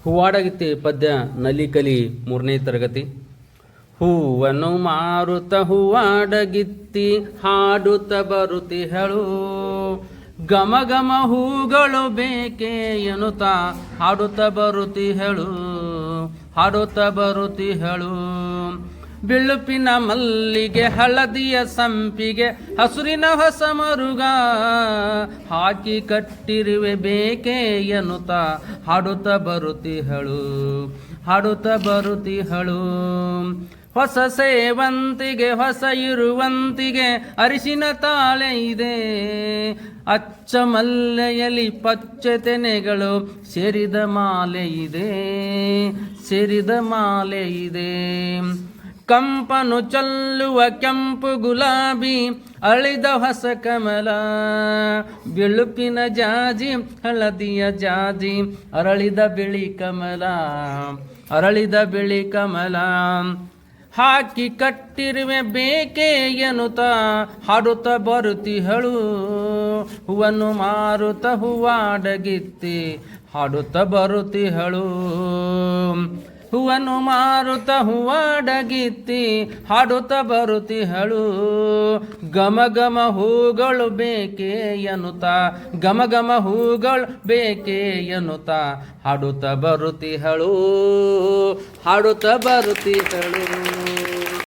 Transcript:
ಹೂವಾಡಗಿತ್ತಿ ಪದ್ಯ ನಲಿಕಲಿ 3ನೇ ತರಗತಿ. ಹೂವನ್ನು ಮಾರುತ ಹೂವಾಡಗಿತ್ತಿ ಹಾಡುತ್ತ ಬರುತ್ತಿ ಹೇಳು, ಗಮ ಗಮ ಹೂಗಳು ಬೇಕೆ ಎನ್ನುತ್ತಾ ಹಾಡುತ್ತ ಬರುತ್ತಿ ಹೇಳು, ಹಾಡುತ್ತ ಬರುತ್ತಿ ಹೇಳು. ಬಿಳುಪಿನ ಮಲ್ಲಿಗೆ ಹಳದಿಯ ಸಂಪಿಗೆ ಹಸುರಿನ ಹೊಸ ಮರುಗ ಹಾಕಿ ಕಟ್ಟಿರುವೆ ಬೇಕೆ ಎನ್ನುತ್ತಾ ಹಾಡುತ್ತ ಬರುತ್ತಿ ಹೇಳು, ಹಾಡುತ್ತ ಬರುತ್ತಿ ಹೇಳು. ಹೊಸ ಸೇವಂತಿಗೆ ಹೊಸ ಇರುವಂತಿಗೆ ಅರಿಶಿನ ತಾಳೆ ಇದೆ, ಅಚ್ಚ ಮಲ್ಲೆಯಲ್ಲಿ ಪಚ್ಚೆ ತೆನೆಗಳು ಸೇರಿದ ಮಾಲೆ ಇದೆ, ಸೇರಿದ ಮಾಲೆ ಇದೆ. ಕಂಪನು ಚಲ್ಲುವ ಕೆಂಪು ಗುಲಾಬಿ ಅಳಿದ ಹೊಸ ಕಮಲ, ಬಿಳುಪಿನ ಜಾಜಿ ಹಳದಿಯ ಜಾಜಿ ಅರಳಿದ ಬಿಳಿ ಕಮಲ, ಅರಳಿದ ಬಿಳಿ ಕಮಲ. ಹಾಕಿ ಕಟ್ಟಿರುವೆ ಬೇಕೆ ಎನ್ನುತ್ತಾ ಹಾಡುತ್ತ ಬರುತ್ತಿ ಹೇಳು, ಹೂವನ್ನು ಮಾರುತ್ತ ಹೂವಾಡಗಿತ್ತಿ ಹಾಡುತ್ತ ಬರುತ್ತಿ ಹೇಳು. ಹೂವನ್ನು ಮಾರುತ್ತ ಹೂವಾಡಗಿತ್ತಿ ಹಾಡುತ್ತ ಬರುತ್ತಿ ಹೇಳು, ಗಮ ಗಮ ಹೂಗಳು ಬೇಕೆ ಎನ್ನುತ್ತಾ ಗಮ ಗಮ ಹೂಗಳು ಬೇಕೆ ಎನ್ನುತ್ತಾ ಹಾಡುತ್ತ ಬರುತ್ತಿ ಹೇಳು, ಹಾಡುತ್ತ ಬರುತ್ತಿ ಹೇಳು.